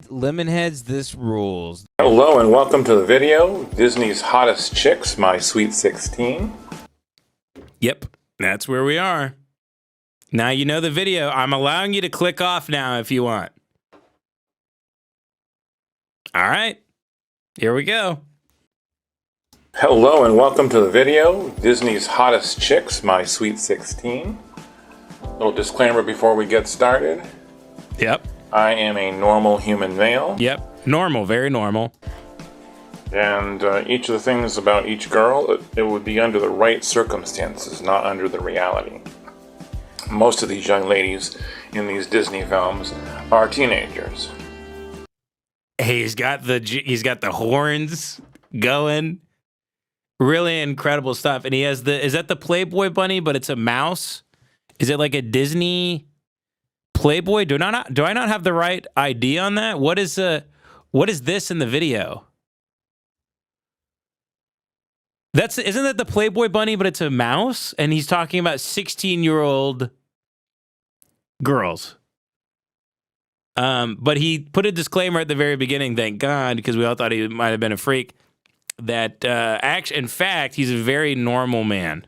Lemonheads, this rules. Hello and welcome to the video. Disney's Hottest Chicks, My Sweet 16. Yep, that's where we are. Now you know the video. I'm allowing you to click off now if you want. All right, here we go. Hello and welcome to the video. Disney's Hottest Chicks, My Sweet 16. Little disclaimer before we get started. Yep. I am a normal human male. Yep, normal, very normal. And each of the things about each girl, it would be under the right circumstances, not under the reality. Most of these young ladies in these Disney films are teenagers. Hey, he's got the horns going. Really incredible stuff. And he has is that the Playboy bunny, but it's a mouse? Is it like a Disney Playboy? Do I not have the right ID on that? What is this in the video? Isn't that the Playboy bunny, but it's a mouse? And he's talking about 16-year-old girls. But he put a disclaimer at the very beginning, thank God, because we all thought he might have been a freak, that in fact, he's a very normal man.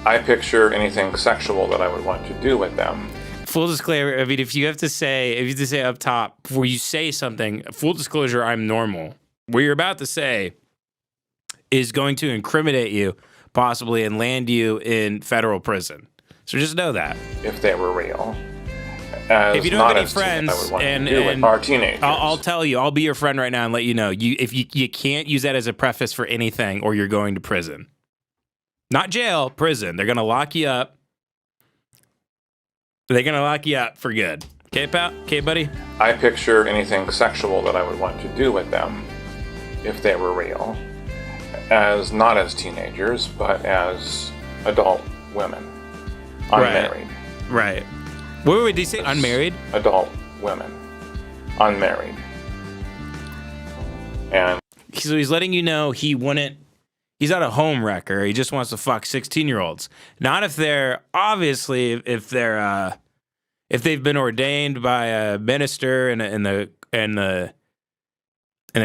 I picture anything sexual that I would want to do with them. Full disclaimer, I mean, if you have to say up top, before you say something, full disclosure, I'm normal. What you're about to say is going to incriminate you, possibly, and land you in federal prison. So just know that. If they were real. If you don't have any friends, and our teenagers. I'll tell you, I'll be your friend right now and let you know. If you can't use that as a preface for anything, or you're going to prison. Not jail, prison. They're going to lock you up. They're going to lock you up for good. Okay, pal? Okay, buddy? I picture anything sexual that I would want to do with them, if they were real, not as teenagers, but as adult women. Unmarried. Right. What did he say? Unmarried? Adult women. Unmarried. And so he's letting you know he's not a home wrecker. He just wants to fuck 16-year-olds. Not if they're, obviously, if they've been ordained by a minister in a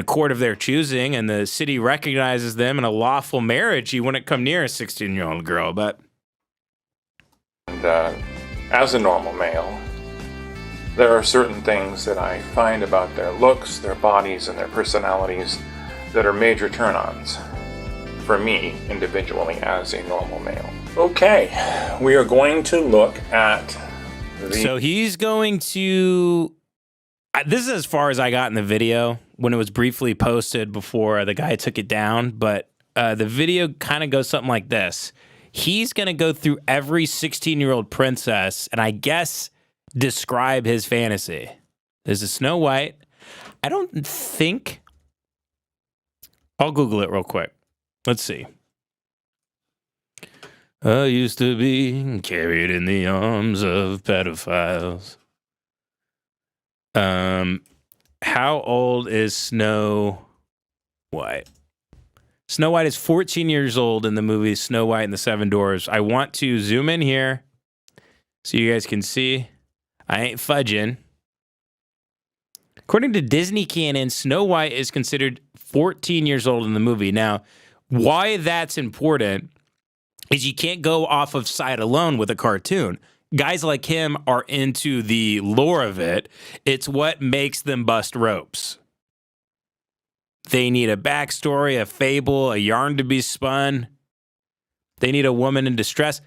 court of their choosing, and the city recognizes them in a lawful marriage, he wouldn't come near a 16-year-old girl. But as a normal male, there are certain things that I find about their looks, their bodies, and their personalities that are major turn-ons for me individually as a normal male. Okay, we are going to look at So he's going to... This is as far as I got in the video when it was briefly posted before the guy took it down, but the video kind of goes something like this. He's going to go through every 16-year-old princess and I guess describe his fantasy. There's a Snow White. I don't think... I'll Google it real quick. Let's see. I used to be carried in the arms of pedophiles. How old is Snow White? Snow White is 14 years old in the movie Snow White and the Seven Dwarfs. I want to zoom in here so you guys can see. I ain't fudging. According to Disney canon, Snow White is considered 14 years old in the movie. Now, why that's important is you can't go off of sight alone with a cartoon. Guys like him are into the lore of it. It's what makes them bust ropes. They need a backstory, a fable, a yarn to be spun. They need a woman in distress.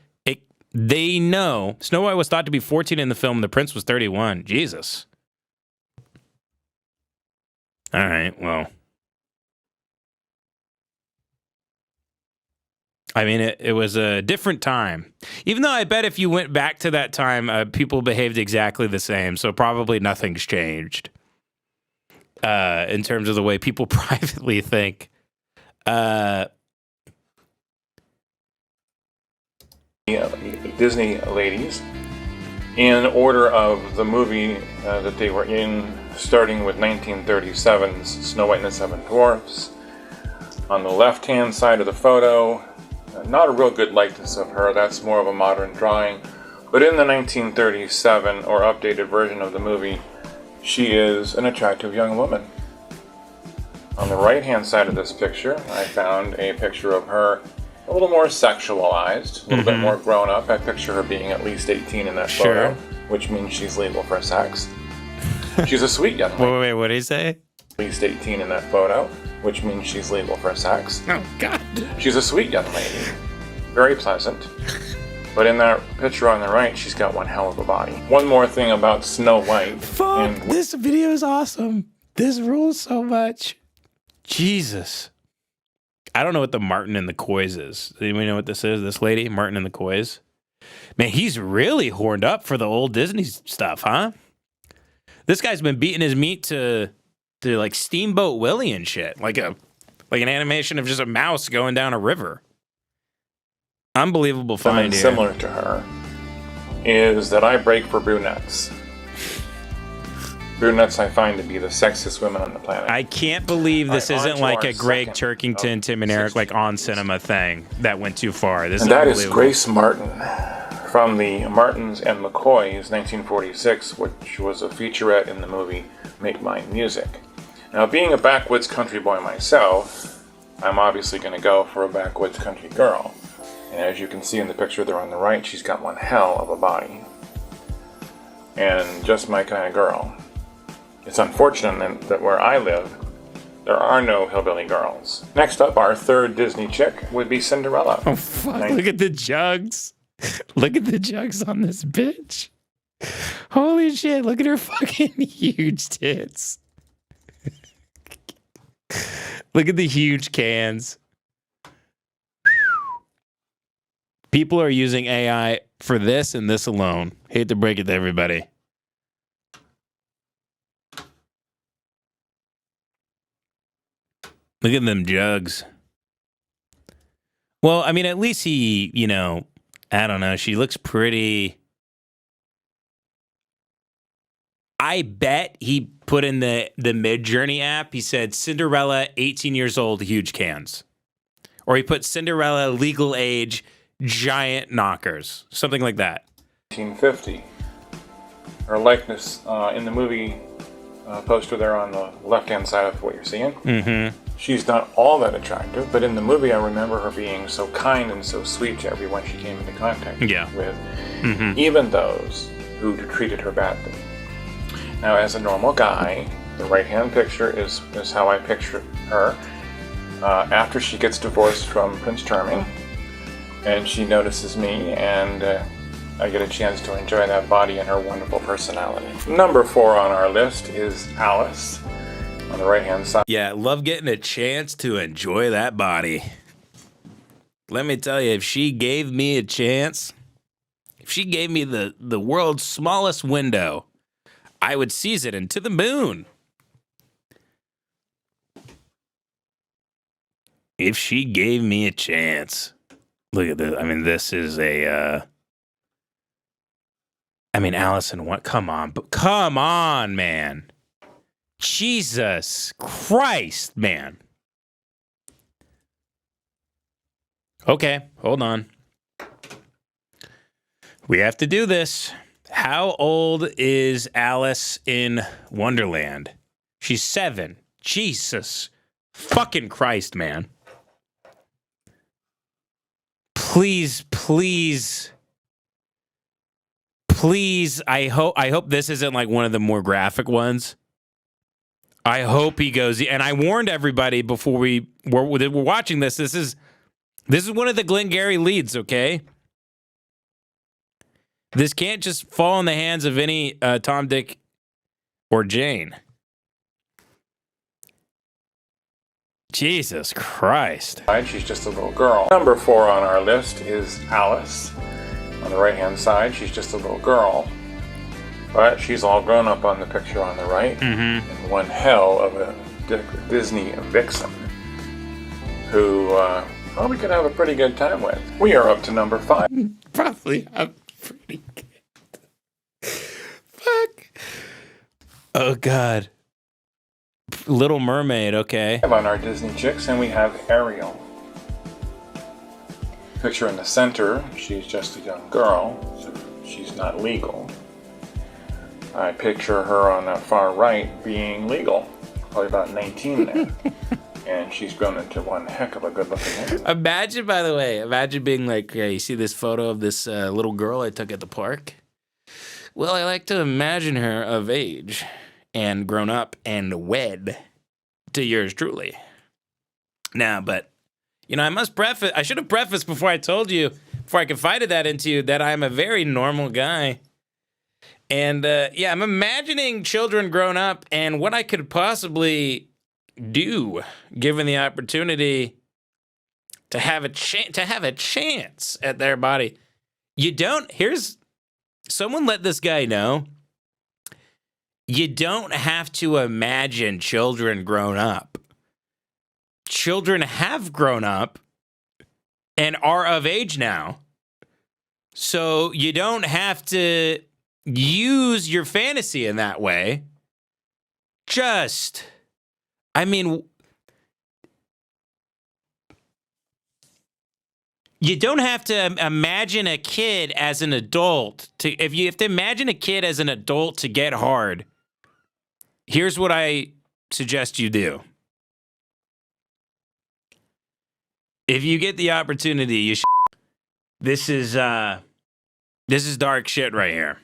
They know. Snow White was thought to be 14 in the film, and the prince was 31. Jesus. All right, well. I mean, it was a different time. Even though I bet if you went back to that time, people behaved exactly the same. So probably nothing's changed in terms of the way people privately think. Disney ladies, in order of the movie that they were in, starting with 1937's Snow White and the Seven Dwarfs. On the left-hand side of the photo, not a real good likeness of her, that's more of a modern drawing. But in the 1937 or updated version of the movie, She is an attractive young woman. On the right-hand side of this picture, I found a picture of her a little more sexualized, a little bit more grown up. I picture her being at least 18 in that photo, which means she's legal for sex. She's a sweet young lady. Wait, what did he say? At least 18 in that photo, which means she's legal for sex. Oh, God. She's a sweet young lady. Very pleasant. But in that picture on the right, she's got one hell of a body. One more thing about Snow White. Fuck, this video is awesome. This rules so much. Jesus. I don't know what the Martin and the Coys is. Does anybody know what this is? This lady, Martin and the Coys? Man, he's really horned up for the old Disney stuff, huh? This guy's been beating his meat to like Steamboat Willie and shit. Like an animation of just a mouse going down a river. Unbelievable find here. Similar to her is that I break for brunettes. Brunettes I find to be the sexiest women on the planet. I can't believe this isn't like a Greg Turkington, Tim and Eric like on cinema thing that went too far. This and that is Grace Martin from the Martins and McCoys 1946, which was a featurette in the movie Make Mine Music. Now, being a backwoods country boy myself, I'm obviously going to go for a backwoods country girl. And as you can see in the picture there on the right, she's got one hell of a body. And just my kind of girl. It's unfortunate that where I live, there are no hillbilly girls. Next up, our third Disney chick would be Cinderella. Oh, fuck. Look at the jugs. Look at the jugs on this bitch. Holy shit. Look at her fucking huge tits. Look at the huge cans. People are using AI for this and this alone. Hate to break it to everybody. Look at them jugs. Well, I mean, at least he, I don't know. She looks pretty. I bet he put in the Midjourney app. He said Cinderella, 18 years old, huge cans. Or he put Cinderella, legal age, giant knockers. Something like that. 1950. Her likeness in the movie poster there on the left-hand side of what you're seeing. Mm-hmm. She's not all that attractive, but in the movie I remember her being so kind and so sweet to everyone she came into contact with, even those who treated her badly. Now, as a normal guy, the right-hand picture is how I picture her after she gets divorced from Prince Charming, and she notices me, and I get a chance to enjoy that body and her wonderful personality. Number 4 on our list is Alice. On the right-hand side. Yeah, love getting a chance to enjoy that body. Let me tell you, if she gave me a chance, if she gave me the world's smallest window, I would seize it into the moon. If she gave me a chance. Look at this. I mean, this is a... Alice in what? Come on, man. Jesus Christ, man. Okay, hold on. We have to do this. How old is Alice in Wonderland? She's 7. Jesus fucking Christ, man. Please. I hope this isn't like one of the more graphic ones. I hope he goes, and I warned everybody before we were watching this. This is one of the Glengarry leads, okay? This can't just fall in the hands of any Tom, Dick, or Jane. Jesus Christ. She's just a little girl. Number 4 on our list is Alice. On the right-hand side, she's just a little girl. But she's all grown up on the picture on the right. And one hell of a Disney vixen who we could have a pretty good time with. We are up to number 5. Probably have pretty good. Fuck. Oh, God. Little Mermaid, okay. On our Disney chicks, and we have Ariel. Picture in the center, she's just a young girl, so she's not legal. I picture her on that far right being legal, probably about 19 there. And she's grown into one heck of a good-looking woman. Imagine, by the way, being like, yeah, you see this photo of this little girl I took at the park? Well, I like to imagine her of age and grown up and wed to yours truly. Now, but, I should have prefaced before I confided that into you, that I'm a very normal guy. And, I'm imagining children grown up and what I could possibly do, given the opportunity to have a chance at their body. Someone let this guy know, you don't have to imagine children grown up. Children have grown up and are of age now. So you don't have to use your fantasy in that way. You don't have to imagine a kid as an adult. If you have to imagine a kid as an adult to get hard, here's what I suggest you do. If you get the opportunity, you should. This is dark shit right here.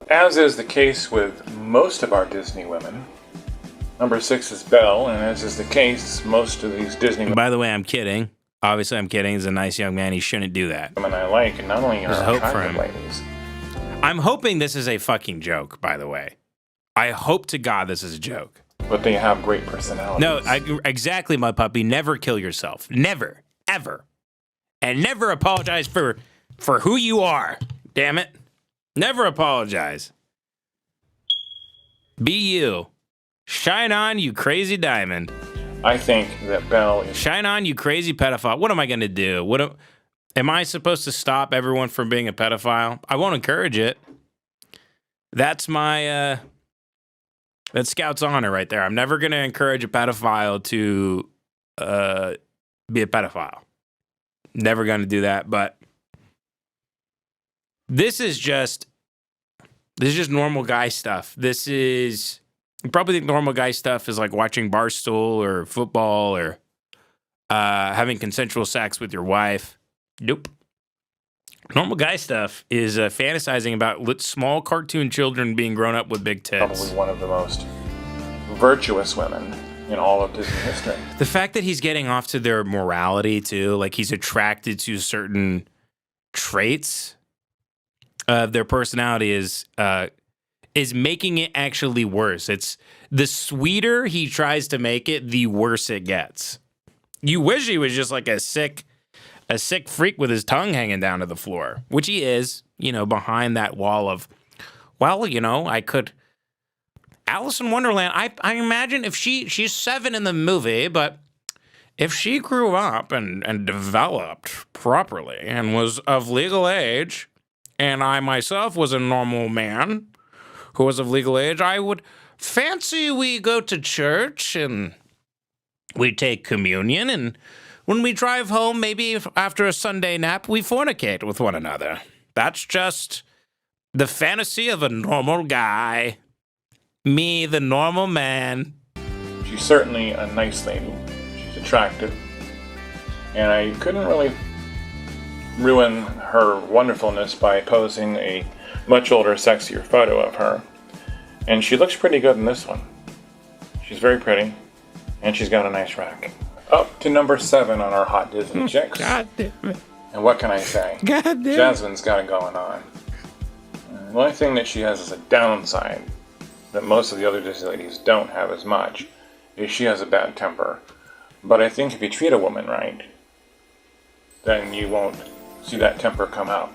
As is the case with most of our Disney women, number 6 is Belle, and as is the case, most of these Disney women. By the way, I'm kidding. Obviously, I'm kidding. He's a nice young man. He shouldn't do that. Women I like, and not only are hope for attractive him. ladies. I'm hoping this is a fucking joke, by the way. I hope to God this is a joke. But they have great personalities. No, exactly, my puppy. Never kill yourself. Never. Ever. And never apologize for who you are. Damn it. Never apologize. Be you. Shine on, you crazy diamond. I think that Belle is... Shine on, you crazy pedophile. What am I going to do? Am I supposed to stop everyone from being a pedophile? I won't encourage it. That's my... That's Scout's honor right there. I'm never going to encourage a pedophile to be a pedophile. Never going to do that, but this is just normal guy stuff. You probably think normal guy stuff is like watching Barstool or football or having consensual sex with your wife. Nope. Normal guy stuff is fantasizing about small cartoon children being grown up with big tits. Probably one of the most virtuous women in all of Disney history. The fact that he's getting off to their morality too, like he's attracted to certain traits of their personality is making it actually worse. It's the sweeter he tries to make it, the worse it gets. You wish he was just like a sick freak with his tongue hanging down to the floor, which he is, behind that wall of, I could. Alice in Wonderland, I imagine if she's 7 in the movie, but if she grew up and developed properly and was of legal age, and I myself was a normal man who was of legal age, I would fancy we go to church and we take communion, and when we drive home, maybe after a Sunday nap, we fornicate with one another. That's just the fantasy of a normal guy. Me, the normal man. She's certainly a nice lady. She's attractive. And I couldn't really ruin her wonderfulness by posing a much older, sexier photo of her. And she looks pretty good in this one. She's very pretty. And she's got a nice rack. Up to number 7 on our Hot Disney Chicks. God damn it. And what can I say? God damn it. Jasmine's got it going on. The only thing that she has as a downside that most of the other Disney ladies don't have as much is she has a bad temper. But I think if you treat a woman right, then you won't see that temper come out.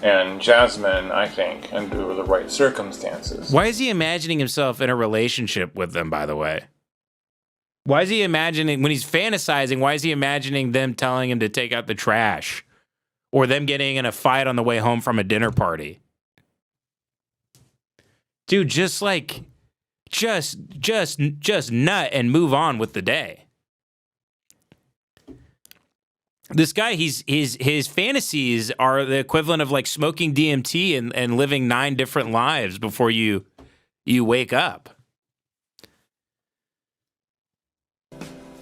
And Jasmine, I think, under the right circumstances. Why is he imagining himself in a relationship with them, by the way? Why is he imagining, when he's fantasizing, why is he imagining them telling him to take out the trash? Or them getting in a fight on the way home from a dinner party? Dude, just nut and move on with the day. This guy, his fantasies are the equivalent of like smoking DMT and living 9 different lives before you wake up.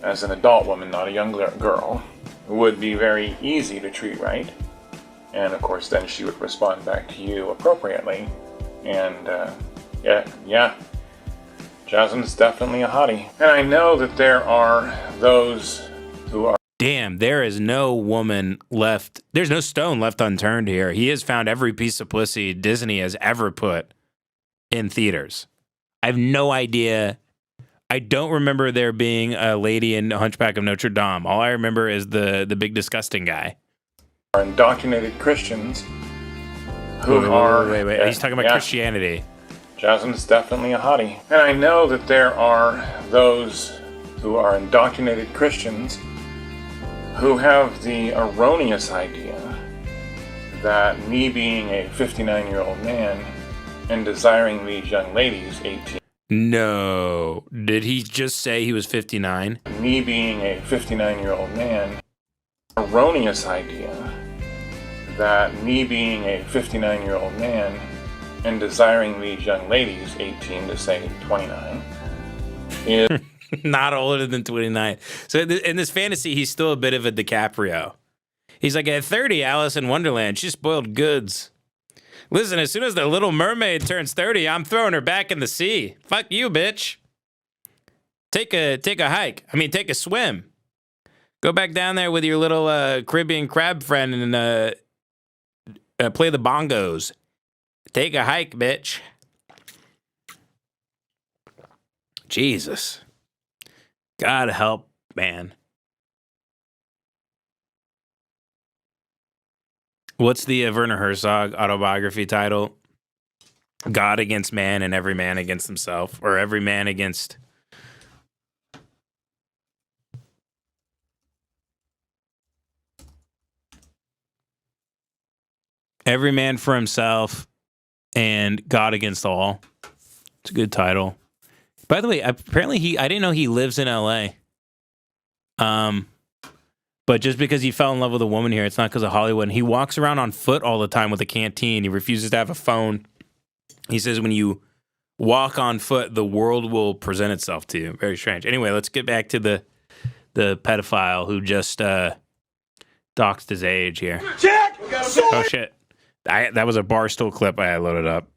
As an adult woman, not a young girl, would be very easy to treat right. And of course, then she would respond back to you appropriately. And yeah, Jasmine's definitely a hottie. And I know that there are those who are... Damn, there is no woman left. There's no stone left unturned here. He has found every piece of pussy Disney has ever put in theaters. I have no idea. I don't remember there being a lady in Hunchback of Notre Dame. All I remember is the big disgusting guy. Are indoctrinated Christians who are... Wait. He's talking about Christianity. Jasmine's definitely a hottie. And I know that there are those who are indoctrinated Christians who have the erroneous idea that me being a 59-year-old man and desiring these young ladies 18... No. Did he just say he was 59? Me being a 59-year-old man, erroneous idea that me being a 59-year-old man and desiring these young ladies 18 to say 29 is... Not older than 29. So in this fantasy, he's still a bit of a DiCaprio. He's like, at 30, Alice in Wonderland, she's spoiled goods. Listen, as soon as the Little Mermaid turns 30, I'm throwing her back in the sea. Fuck you, bitch. Take a hike. I mean, take a swim. Go back down there with your little Caribbean crab friend and play the bongos. Take a hike, bitch. Jesus. God help, man. What's the Werner Herzog autobiography title? God against man and every man against himself, or every man against... Every man for himself and God against all. It's a good title. By the way, apparently I didn't know he lives in LA. But just because he fell in love with a woman here, it's not because of Hollywood. And he walks around on foot all the time with a canteen. He refuses to have a phone. He says when you walk on foot, the world will present itself to you. Very strange. Anyway, let's get back to the pedophile who just doxed his age here. Check! Oh, shit. That was a Barstool clip I loaded up.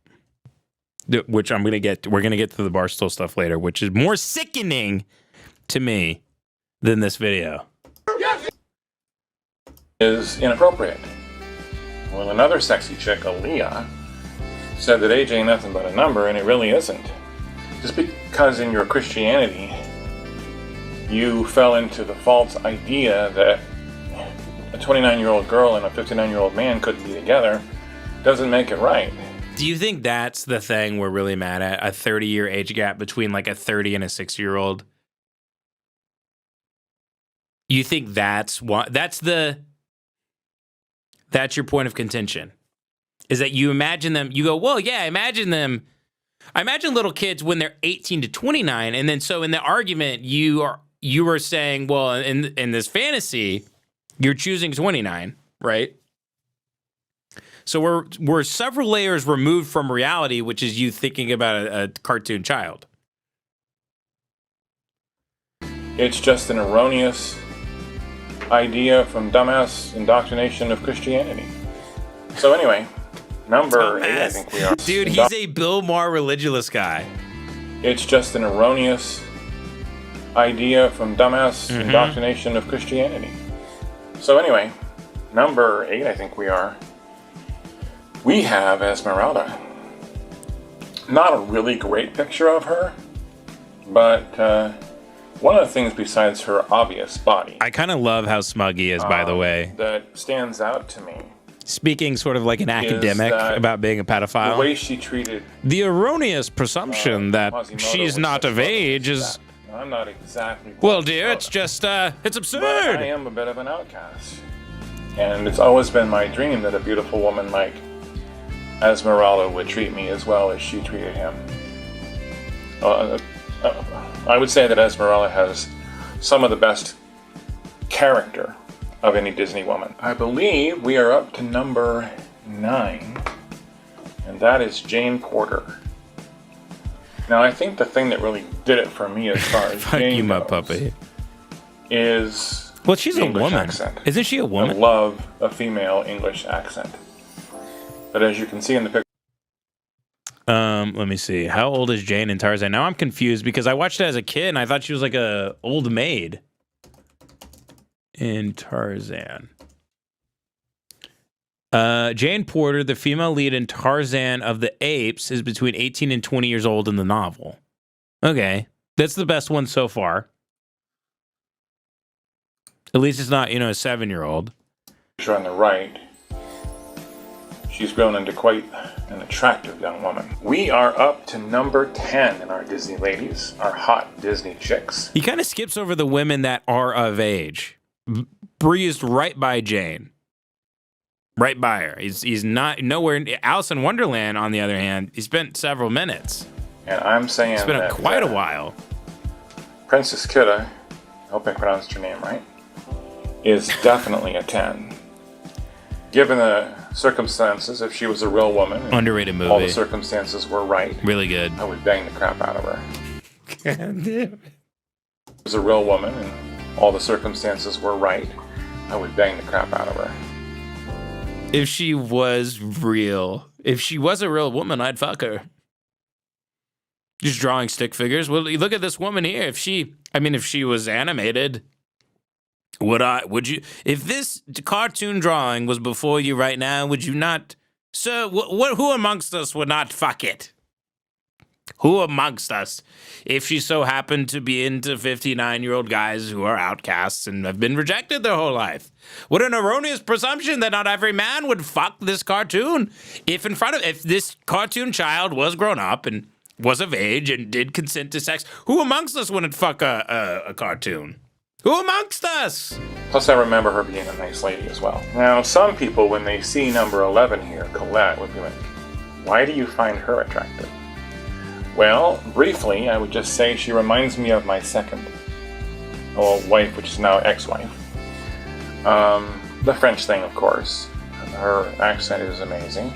Which we're going to get to the Barstool stuff later, which is more sickening to me than this video. Is inappropriate. Well, another sexy chick, Aaliyah, said that age ain't nothing but a number, and it really isn't. Just because in your Christianity you fell into the false idea that a 29-year-old girl and a 59-year-old man couldn't be together doesn't make it right. Do you think that's the thing we're really mad at? A 30-year age gap between like a 30 and a 6-year-old? You think that's what? That's your point of contention? Is that you imagine them, you go, well, yeah, I imagine little kids when they're 18 to 29, and then so in the argument, you were saying, well, in this fantasy, you're choosing 29, right? So we're several layers removed from reality, which is you thinking about a cartoon child. It's just an erroneous idea from dumbass indoctrination of Christianity. So anyway, number 8, I think we are. Dude, he's a Bill Maher religious guy. It's just an erroneous idea from dumbass indoctrination of Christianity. So anyway, number 8, I think we are. We have Esmeralda. Not a really great picture of her, but one of the things besides her obvious body... I kind of love how smug he is, by the way. ...that stands out to me. Speaking sort of like an academic about being a pedophile. The way she treated... The erroneous presumption that she's not of age is... I'm not exactly... Well, dear, it's just, it's absurd! But I am a bit of an outcast. And it's always been my dream that a beautiful woman like Esmeralda would treat me as well as she treated him. I would say that Esmeralda has some of the best character of any Disney woman. I believe we are up to number 9, and that is Jane Porter. Now, I think the thing that really did it for me as far as Jane my goes puppy. is she's a woman. Accent. Isn't she a woman? I love a female English accent. But as you can see in the picture, let me see. How old is Jane in Tarzan? Now I'm confused because I watched it as a kid and I thought she was like a old maid in Tarzan. Jane Porter, the female lead in Tarzan of the Apes, is between 18 and 20 years old in the novel. Okay. That's the best one so far. At least it's not, a 7-year-old. on the right, she's grown into quite an attractive young woman. We are up to number 10 in our Disney ladies, our hot Disney chicks. He kind of skips over the women that are of age. Breezed right by Jane. Right by her. He's not nowhere. Alice in Wonderland, on the other hand, he spent several minutes. And I'm saying it's been quite a while. Princess Kida, I hope I pronounced her name right, is definitely a 10. Given the circumstances, if she was a real woman, underrated movie, all the circumstances were right, really good, I would bang the crap out of her. God damn it. If she was a real woman and all the circumstances were right, I would bang the crap out of her. If she was real. If she was a real woman, I'd fuck her. Just drawing stick figures. Well, look at this woman here. If she was animated, would you, if this cartoon drawing was before you right now, would you not, sir, who amongst us would not fuck it? Who amongst us, if she so happened to be into 59-year-old guys who are outcasts and have been rejected their whole life? What an erroneous presumption that not every man would fuck this cartoon. If this cartoon child was grown up and was of age and did consent to sex, who amongst us wouldn't fuck a cartoon? Who amongst us? Plus, I remember her being a nice lady as well. Now, some people, when they see number 11 here, Colette, would be like, why do you find her attractive? Well, briefly, I would just say she reminds me of my second wife, which is now ex-wife. The French thing, of course. Her accent is amazing.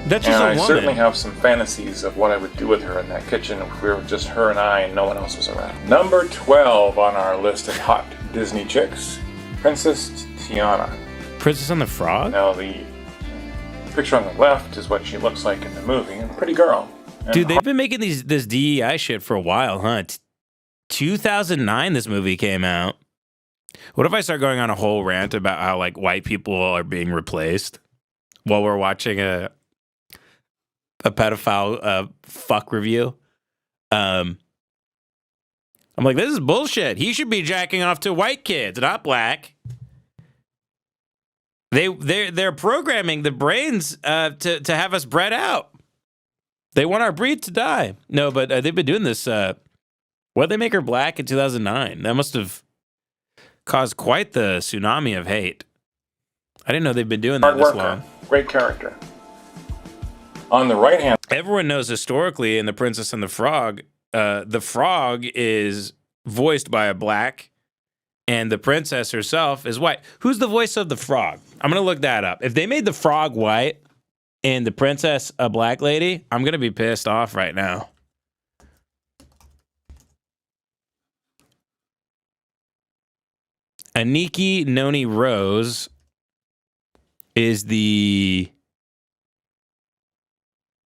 That's just a woman. I certainly have some fantasies of what I would do with her in that kitchen if we were just her and I and no one else was around. Number 12 on our list of hot Disney chicks, Princess Tiana. Princess and the Frog? Now, the picture on the left is what she looks like in the movie. A pretty girl. Dude, they've been making this DEI shit for a while, huh? 2009 this movie came out. What if I start going on a whole rant about how, like, white people are being replaced while we're watching a pedophile fuck review? I'm like, this is bullshit. He should be jacking off to white kids, not black. They're programming the brains to have us bred out. They want our breed to die. No, but they've been doing this. Why'd they make her black in 2009? That must have caused quite the tsunami of hate. I didn't know they've been doing that this long. Great character. On the right hand, everyone knows historically in The Princess and the Frog is voiced by a black, and the princess herself is white. Who's the voice of the frog? I'm gonna look that up. If they made the frog white and the princess a black lady, I'm gonna be pissed off right now. Aniki Noni Rose is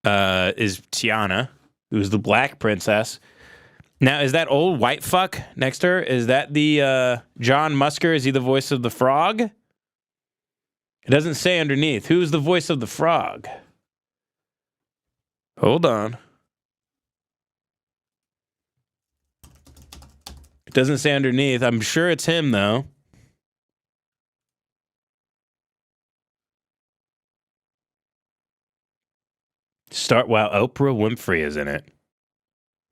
Tiana, who's the black princess. Now, is that old white fuck next to her? Is that the John Musker? Is he the voice of the frog? It doesn't say underneath. Who's the voice of the frog? Hold on. It doesn't say underneath. I'm sure it's him, though. Wow, Oprah Winfrey is in it.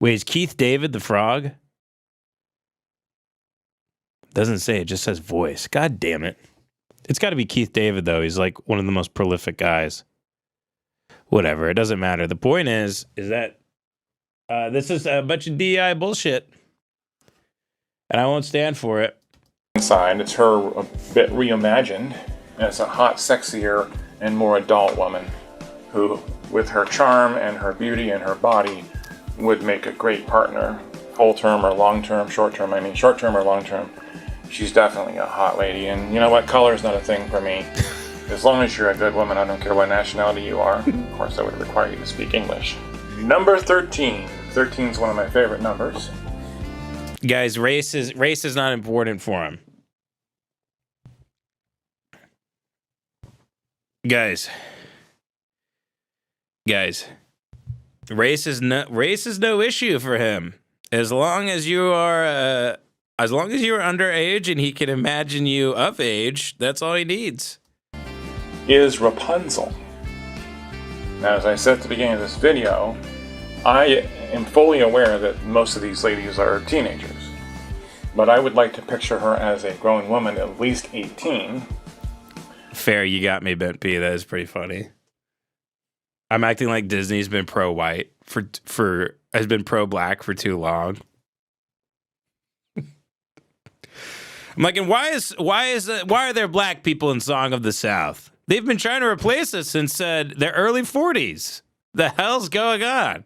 Wait, is Keith David the frog? Doesn't say, it just says voice. God damn it. It's got to be Keith David, though. He's like one of the most prolific guys. Whatever, it doesn't matter. The point is that this is a bunch of DEI bullshit. And I won't stand for it. Inside, it's her a bit reimagined as a hot, sexier, and more adult woman who, with her charm and her beauty and her body, would make a great partner. Full-term or long-term, short-term, I mean short-term or long-term. She's definitely a hot lady, and you know what? Color's not a thing for me. As long as you're a good woman, I don't care what nationality you are. Of course, that would require you to speak English. Number 13. 13 is one of my favorite numbers. Guys, race is not important for him. Guys, race is no issue for him. As long as you are underage and he can imagine you of age, that's all he needs. Is Rapunzel. Now, as I said at the beginning of this video, I am fully aware that most of these ladies are teenagers, but I would like to picture her as a grown woman, at least 18. Fair, you got me, Bent P. That is pretty funny. I'm acting like Disney's been pro-white has been pro-black for too long. I'm like, and why are there black people in Song of the South? They've been trying to replace us since their early 40s. The hell's going on?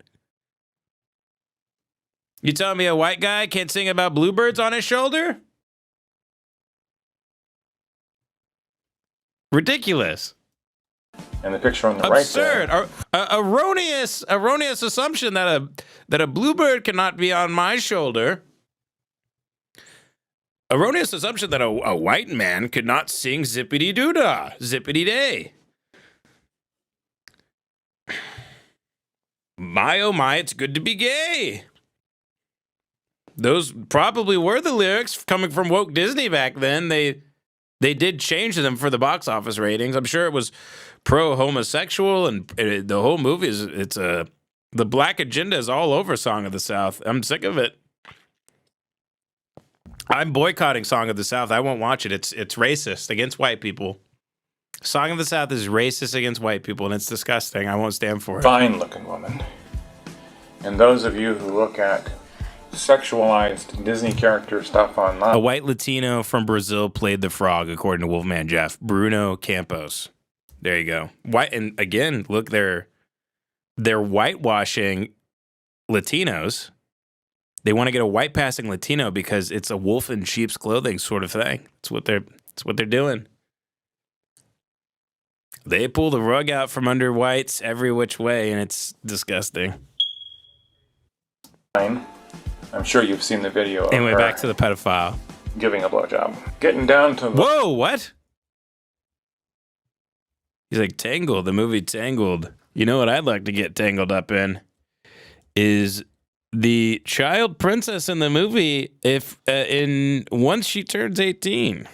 You telling me a white guy can't sing about bluebirds on his shoulder? Ridiculous. And the picture on the Absurd. right there. Erroneous assumption that a bluebird cannot be on my shoulder. Erroneous assumption that a white man could not sing zippity doo dah, zippity day. My oh my, it's good to be gay. Those probably were the lyrics coming from woke Disney back then. They did change them for the box office ratings. I'm sure it was pro-homosexual, and the whole movie the black agenda is all over Song of the South. I'm sick of it. I'm boycotting Song of the South. I won't watch it. It's racist against white people. Song of the South is racist against white people, and it's disgusting. I won't stand for it. Fine-looking woman. And those of you who look at sexualized Disney character stuff online. A white Latino from Brazil played the frog, according to Wolfman Jeff. Bruno Campos. There you go. White, and again, look, they're whitewashing Latinos. They want to get a white passing Latino because it's a wolf in sheep's clothing sort of thing. It's what they're doing. They pull the rug out from under whites every which way, and it's disgusting. I'm sure you've seen the video of anyway, her back to the pedophile. Giving a blowjob. Getting down to the... Whoa, what? He's like, Tangled, the movie Tangled. You know what I'd like to get tangled up in is the child princess in the movie once she turns 18.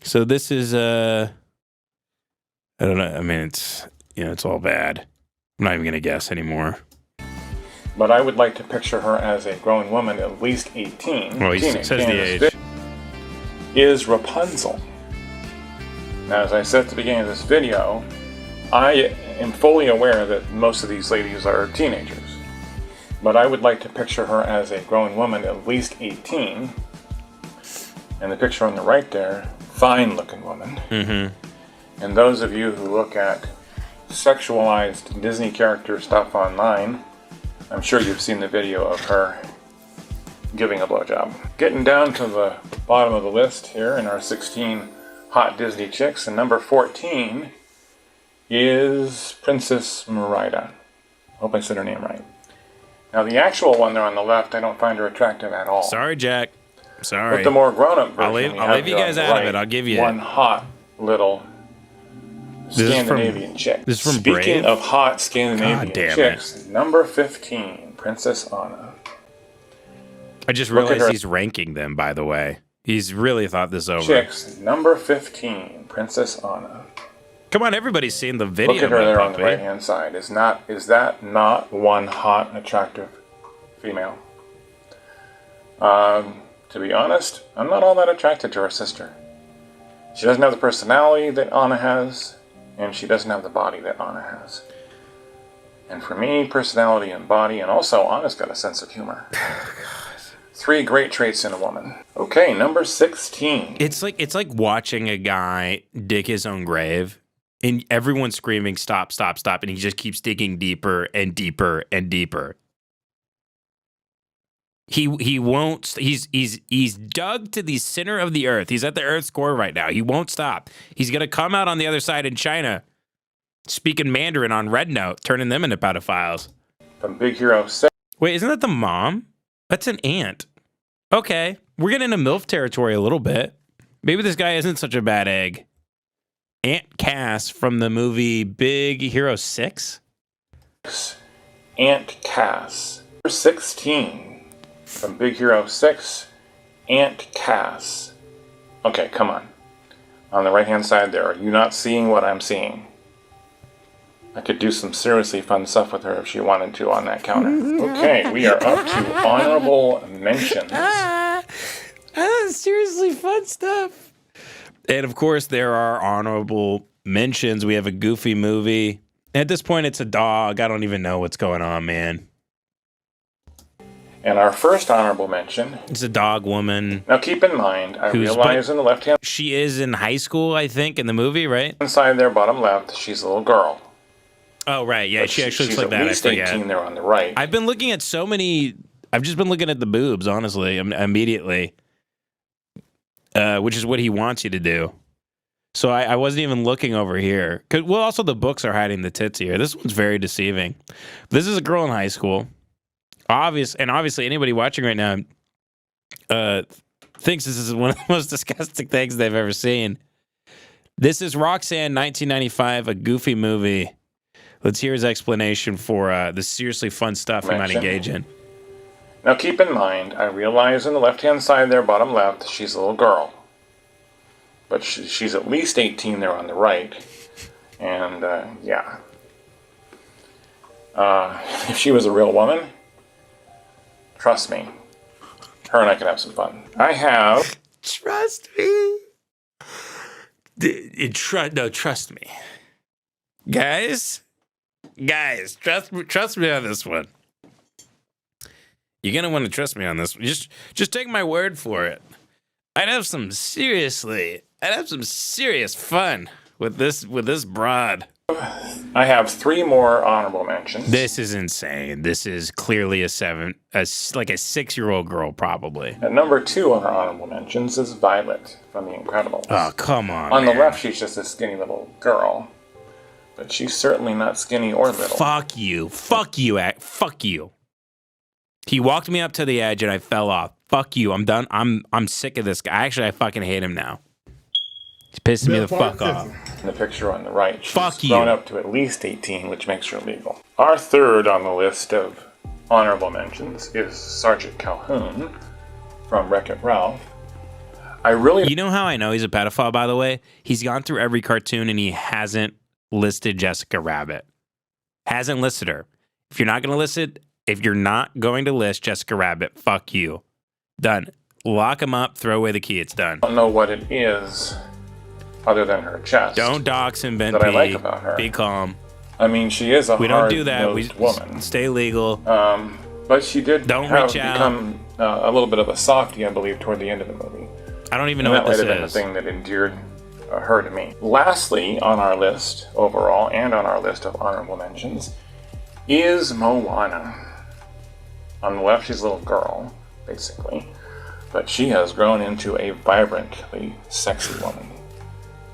So this is I don't know. I mean, it's all bad. I'm not even gonna guess anymore. But I would like to picture her as a grown woman, at least 18. Oh, he says the age. Is Rapunzel. Now, as I said at the beginning of this video, I am fully aware that most of these ladies are teenagers. But I would like to picture her as a grown woman, at least 18. And the picture on the right there, fine-looking woman. Mm-hmm. And those of you who look at sexualized Disney character stuff online, I'm sure you've seen the video of her giving a blowjob. Getting down to the bottom of the list here in our 16 hot Disney chicks, and number 14 is Princess Merida. Hope I said her name right. Now, the actual one there on the left, I don't find her attractive at all. Sorry, Jack. Sorry. But the more grown-up version, I'll leave you guys out of it. I'll give you one hot little Scandinavian chick. This is from Speaking Brave? of hot Scandinavian chicks, number 15, Princess Anna. I just realized he's ranking them, by the way. He's really thought this over. Chicks, number 15, Princess Anna. Come on, everybody's seen the video. Look at her there on the right-hand side. Is that not one hot, attractive female? To be honest, I'm not all that attracted to her sister. She doesn't have the personality that Anna has, and she doesn't have the body that Anna has. And for me, personality and body, and also Anna's got a sense of humor. 3 great traits in a woman. Okay, number 16. It's like watching a guy dig his own grave, and everyone's screaming, "Stop! Stop! Stop!" and he just keeps digging deeper and deeper and deeper. He won't. He's dug to the center of the earth. He's at the Earth's core right now. He won't stop. He's gonna come out on the other side in China, speaking Mandarin on Red Note, turning them into pedophiles. From Big Hero 6. Wait, isn't that the mom? That's an aunt. Okay, we're getting into MILF territory a little bit. Maybe this guy isn't such a bad egg. Aunt Cass from the movie Big Hero 6? Aunt Cass. Number 16. From Big Hero 6. Aunt Cass. Okay, come on. On the right-hand side there, are you not seeing what I'm seeing? I could do some seriously fun stuff with her if she wanted to on that counter. Okay, we are up to honorable mentions. Seriously fun stuff. And of course, there are honorable mentions. We have a Goofy movie. At this point, it's a dog. I don't even know what's going on, man. And our first honorable mention. It's a dog woman. Now keep in mind, I realize in the left-hand... She is in high school, I think, in the movie, right? Inside there, bottom left, she's a little girl. Oh, right. Yeah, she actually looks like that. She's at least 18 there on the right. I've been looking at so many... I've just been looking at the boobs, honestly, immediately. Which is what he wants you to do. So I wasn't even looking over here. Well, also the books are hiding the tits here. This one's very deceiving. This is a girl in high school. Obviously, anybody watching right now thinks this is one of the most disgusting things they've ever seen. This is Roxanne, 1995, a Goofy movie. Let's hear his explanation for the seriously fun stuff he might engage in. Now keep in mind, I realize in the left-hand side there, bottom left, she's a little girl. But she's at least 18 there on the right. And, yeah. If she was a real woman, trust me, her and I could have some fun. I have... Trust me. Trust me. Guys, trust me on this one. You're gonna want to trust me on this one. Just take my word for it. I'd have some serious fun with this broad. I have 3 more honorable mentions. This is insane. This is clearly like a 6-year-old girl, probably. At number 2 on our honorable mentions is Violet from The Incredibles. Oh, come on. On the left, she's just a skinny little girl. But she's certainly not skinny or little. Fuck you. Fuck you. He walked me up to the edge and I fell off. Fuck you. I'm done. I'm sick of this guy. Actually, I fucking hate him now. He's pissing me the fuck off. In the picture on the right, she's grown up to at least 18, which makes her legal. Our third on the list of honorable mentions is Sergeant Calhoun from Wreck-It Ralph. You know how I know he's a pedophile, by the way? He's gone through every cartoon and he hasn't listed Jessica Rabbit. Hasn't listed her. If you're not going to list Jessica Rabbit, fuck you. Done. Lock him up, throw away the key, it's done. I don't know what it is other than her chest. Don't dox him, Ben that P. I like about her. Be calm. I mean, she is a We don't do that. We woman. Stay legal. But she did become a little bit of a softie, I believe, toward the end of the movie. I don't even know what this is. That might have been the thing that endeared her to me. Lastly, on our list overall, and on our list of honorable mentions, is Moana. On the left, she's a little girl, basically. But she has grown into a vibrantly sexy woman.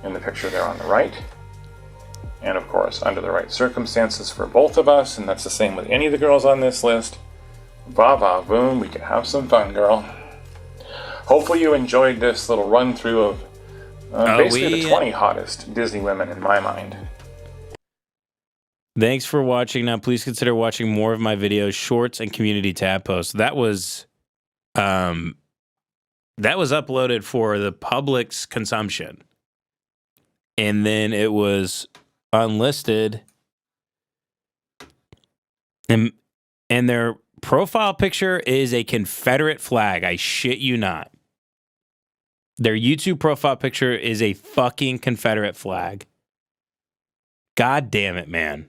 In the picture there on the right. And of course, under the right circumstances for both of us, and that's the same with any of the girls on this list. Va va voom, we can have some fun, girl. Hopefully you enjoyed this little run through of basically the 20 hottest Disney women in my mind. Thanks for watching. Now please consider watching more of my videos, shorts, and community tab posts. That was uploaded for the public's consumption. And then it was unlisted. And their profile picture is a Confederate flag. I shit you not. Their YouTube profile picture is a fucking Confederate flag. God damn it, man.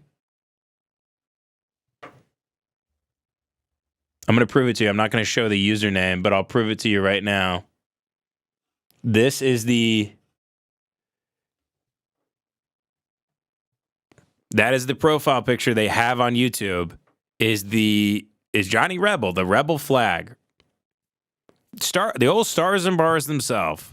I'm going to prove it to you. I'm not going to show the username, but I'll prove it to you right now. This is that is the profile picture they have on YouTube. Is Johnny Rebel, the Rebel flag. The old stars and bars themselves.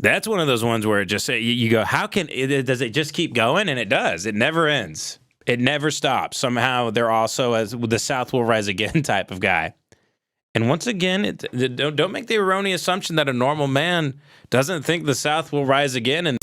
That's one of those ones where it just you go, how can does it just keep going? And it does. It never ends. It never stops. Somehow they're also as the South will rise again type of guy. And once again, don't make the erroneous assumption that a normal man doesn't think the South will rise again. And